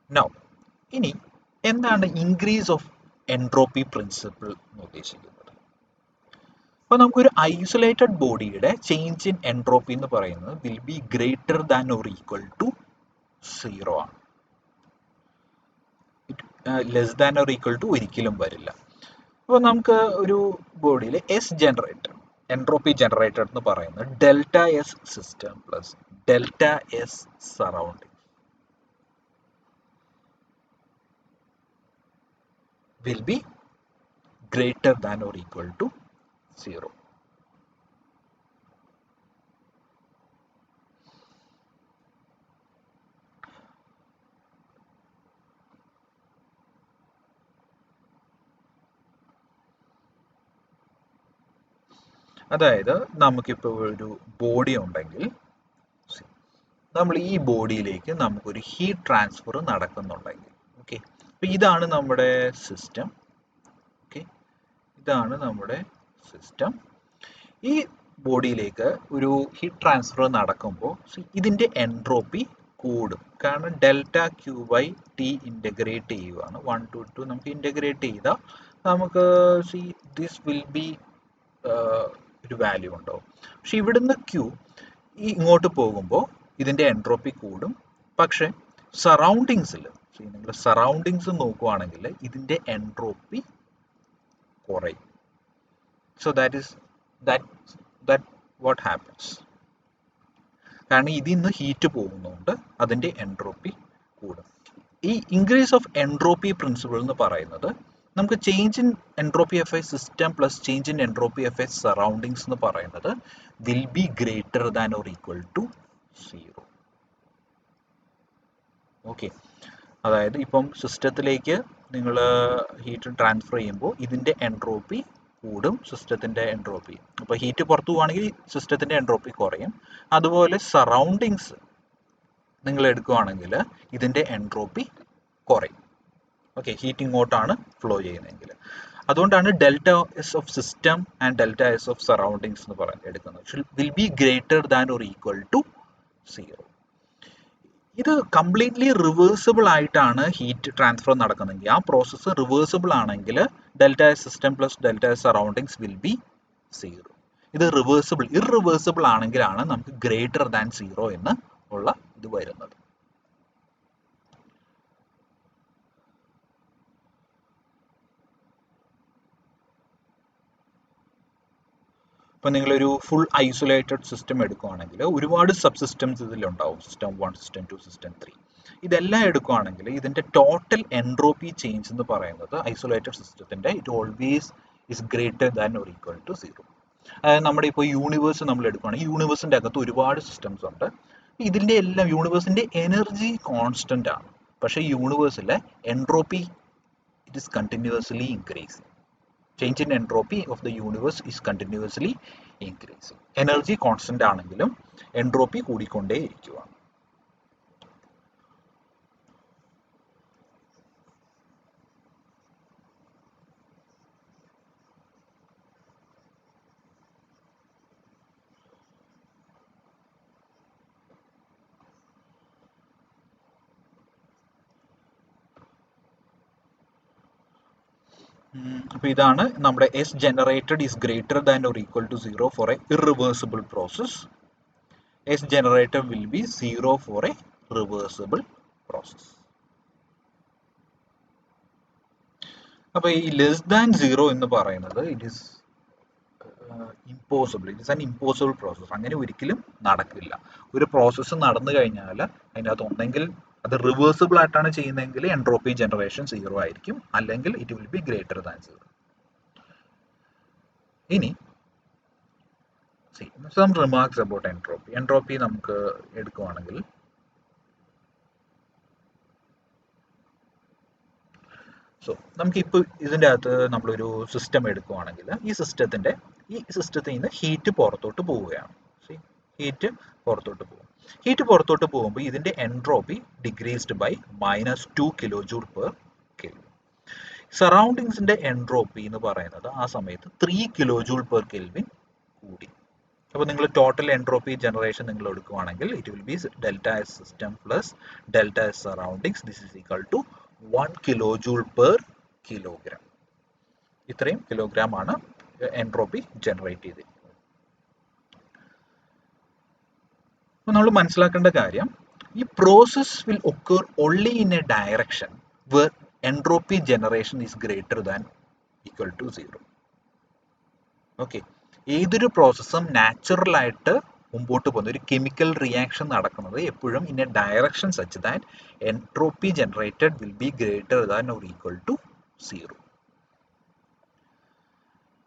Now ഇനി എന്താണ് increase of entropy principle എന്ന് ഉദ്ദേശിക്കുന്നത്? അപ്പോൾ നമുക്കൊരു ഐസൊലേറ്റഡ് ബോഡിയുടെ ചേഞ്ച് ഇൻ എൻട്രോപ്പി എന്ന് പറയുന്നത് will be greater than or equal to 0 ആണ്. Less than or equal to ഒരിക്കലും വരില്ല. അപ്പോൾ നമുക്ക് ഒരു ബോഡിയിൽ എസ് ജനറേറ്റർ, എൻട്രോപ്പി ജനറേറ്റർ എന്ന് പറയുന്നത് delta S system plus delta S surrounding will be greater than or equal to 0. അതായത് നമുക്കിപ്പോൾ ഒരു ബോഡി ഉണ്ടെങ്കിൽ നമ്മൾ ഈ ബോഡിയിലേക്ക് നമുക്കൊരു ഹീറ്റ് ട്രാൻസ്ഫർ നടക്കുന്നുണ്ടെങ്കിൽ, ഓക്കെ, അപ്പോൾ ഇതാണ് നമ്മുടെ സിസ്റ്റം. ഓക്കെ, ഇതാണ് നമ്മുടെ സിസ്റ്റം. ഈ ബോഡിയിലേക്ക് ഒരു ഹീറ്റ് ട്രാൻസ്ഫർ നടക്കുമ്പോൾ ഇതിൻ്റെ എൻട്രോപ്പി കൂടും. കാരണം delta Q by T integrate ചെയ്യുകയാണ്. 1 to 2 നമുക്ക് ഇൻ്റഗ്രേറ്റ് ചെയ്താൽ നമുക്ക് ദിസ് വിൽ ബി ഒരു വാല്യൂ ഉണ്ടാവും. പക്ഷെ ഇവിടുന്ന് ക്യൂ ഇങ്ങോട്ട് പോകുമ്പോൾ ഇതിൻ്റെ എൻട്രോപ്പി കൂടും. പക്ഷെ സറൗണ്ടിങ്സിൽ നിങ്ങൾ സറൗണ്ടിങ്സ് നോക്കുവാണെങ്കിൽ ഇതിൻ്റെ എൻട്രോപ്പി കുറയും. So that what happens. കാരണം ഇതിൽ നിന്ന് ഹീറ്റ് പോകുന്നതുകൊണ്ട് അതിൻ്റെ എൻട്രോപ്പി കൂടും. ഈ ഇൻക്രീസ് ഓഫ് എൻട്രോപ്പി പ്രിൻസിപ്പിൾ എന്ന് പറയുന്നത് നമുക്ക് change in entropy of a system plus change in entropy of a surroundings എന്ന് പറയുന്നത് will be greater than or equal to 0. Okay, അതായത് ഇപ്പം സിസ്റ്റത്തിലേക്ക് നിങ്ങൾ ഹീറ്റ് ട്രാൻസ്ഫർ ചെയ്യുമ്പോൾ ഇതിൻ്റെ എൻട്രോപ്പി കൂടും, സിസ്റ്റത്തിൻ്റെ എൻട്രോപ്പി. അപ്പോൾ ഹീറ്റ് പുറത്തു പോവുകയാണെങ്കിൽ സിസ്റ്റത്തിൻ്റെ എൻട്രോപ്പി കുറയും. അതുപോലെ സറൗണ്ടിങ്സ് നിങ്ങൾ എടുക്കുകയാണെങ്കിൽ ഇതിൻ്റെ എൻട്രോപ്പി കുറയും. ഓക്കെ, ഹീറ്റ് ഇങ്ങോട്ടാണ് ഫ്ലോ ചെയ്യുന്നതെങ്കിൽ. അതുകൊണ്ടാണ് delta S of system and delta S of surroundings എന്ന് പറയുന്നത് എടുക്കുന്നത്. Will be greater than or equal to 0. ഇത് കംപ്ലീറ്റ്ലി റിവേഴ്സിബിൾ ആയിട്ടാണ് ഹീറ്റ് ട്രാൻസ്ഫർ നടക്കുന്നതെങ്കിൽ, ആ പ്രോസസ്സ് റിവേഴ്സിബിൾ ആണെങ്കിൽ delta S system plus delta S surroundings will be 0. ഇത് irreversible ആണെങ്കിലാണ് നമുക്ക് ഗ്രേറ്റർ ദാൻ 0 എന്ന് ഉള്ള ഇത് വരുന്നത്. ഇപ്പം നിങ്ങളൊരു ഫുൾ ഐസൊലേറ്റഡ് സിസ്റ്റം എടുക്കുകയാണെങ്കിൽ ഒരുപാട് സബ് സിസ്റ്റംസ് ഇതിലുണ്ടാവും. System 1, system 2, system 3. ഇതെല്ലാം എടുക്കുകയാണെങ്കിൽ ഇതിൻ്റെ ടോട്ടൽ എൻട്രോപ്പി ചേഞ്ച് എന്ന് പറയുന്നത് ഐസൊലേറ്റഡ് സിസ്റ്റത്തിൻ്റെ it always is greater than or equal to 0. അതായത് നമ്മുടെ ഇപ്പോൾ യൂണിവേഴ്സ് നമ്മൾ എടുക്കുകയാണെങ്കിൽ യൂണിവേഴ്സിൻ്റെ അകത്ത് ഒരുപാട് സിസ്റ്റംസ് ഉണ്ട്. ഇതിൻ്റെ എല്ലാം യൂണിവേഴ്സിൻ്റെ എനർജി കോൺസ്റ്റൻ്റ് ആണ്. പക്ഷേ യൂണിവേഴ്സിലെ entropy it is continuously increasing. Change in entropy of the universe is continuously increasing. Energy constant ആണെങ്കിലും എൻട്രോപ്പി കൂടിക്കൊണ്ടേ ഇരിക്കുക. അപ്പോൾ ഇതാണ് നമ്മുടെ S generated is greater than or equal to 0 for a irreversible process. S generated will be 0 for a reversible process. അപ്പോൾ ഈ less than 0 എന്ന് പറയുന്നത് it is impossible. It is an impossible process. അങ്ങനെ ഒരിക്കലും നടക്കില്ല. ഒരു പ്രോസസ്സ് നടന്നു കഴിഞ്ഞാൽ അതിൻ്റെ അകത്ത് ഒന്നെങ്കിൽ അത് റിവേഴ്സിബിൾ ആയിട്ടാണ് ചെയ്യുന്നതെങ്കിൽ എൻട്രോപ്പി ജനറേഷൻ 0 ആയിരിക്കും, അല്ലെങ്കിൽ it will be greater than 0. ഇനി some remarks about entropy. Entropy നമുക്ക് എടുക്കുവാണെങ്കിൽ നമുക്കിപ്പോൾ ഇതിൻ്റെ അകത്ത് നമ്മളൊരു സിസ്റ്റം എടുക്കുവാണെങ്കിൽ ഈ സിസ്റ്റത്തിൽ നിന്ന് ഹീറ്റ് പുറത്തോട്ട് പോവുകയാണ്. ഹീറ്റ് പുറത്തോട്ട് പോകും. ഹീറ്റ് പുറത്തോട്ട് പോകുമ്പോൾ ഇതിൻ്റെ entropy decreased by -2 kilojoule per kelvin. സറൗണ്ടിങ്സിൻ്റെ എൻട്രോപ്പി എന്ന് പറയുന്നത് ആ സമയത്ത് 3 കിലോജൂൾ പെർ കെൽവിൻ കൂടി. അപ്പോൾ നിങ്ങൾ ടോട്ടൽ എൻട്രോപ്പി ജനറേഷൻ നിങ്ങൾ എടുക്കുകയാണെങ്കിൽ it will be delta S system plus delta S surroundings. This is equal to 1 kilojoule per kilogram. ഇത്രയും കിലോഗ്രാം ആണ് എൻട്രോപ്പി ജനറേറ്റ് ചെയ്തിരിക്കുന്നത്. അപ്പോൾ നമ്മൾ മനസ്സിലാക്കേണ്ട കാര്യം, ഈ process will occur only in a direction where entropy generation is greater than equal to 0. Okay, ഏതൊരു പ്രോസസ്സും നാച്ചുറലായിട്ട് മുമ്പോട്ട് പോകുന്ന ഒരു കെമിക്കൽ റിയാക്ഷൻ നടക്കുന്നത് എപ്പോഴും in a direction such that entropy generated will be greater than or equal to 0.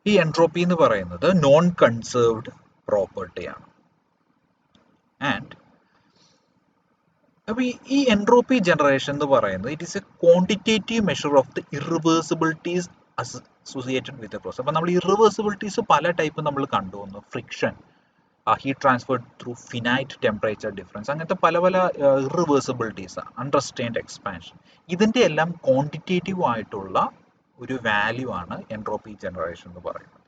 ഈ entropy എന്ന് പറയുന്നത് നോൺ കൺസേർവ്ഡ് പ്രോപ്പർട്ടിയാണ്. ആൻഡ് അപ്പോൾ ഈ എൻട്രോപ്പി ജനറേഷൻ എന്ന് പറയുന്നത് it is a quantitative measure of the irreversibilities associated with a process. അപ്പോൾ നമ്മൾ ഇറിവേഴ്സിബിലിറ്റീസ് പല ടൈപ്പ് നമ്മൾ കണ്ടുവന്നു. Friction, heat transfer through finite temperature difference, അങ്ങനത്തെ പല പല ഇറിവേഴ്സിബിലിറ്റീസ്, അൺറെസ്ട്രെയിൻഡ് എക്സ്പാൻഷൻ, ഇതിൻ്റെ എല്ലാം ക്വാണ്ടിറ്റേറ്റീവ് ആയിട്ടുള്ള ഒരു വാല്യൂ ആണ് എൻട്രോപ്പി ജനറേഷൻ എന്ന് പറയുന്നത്.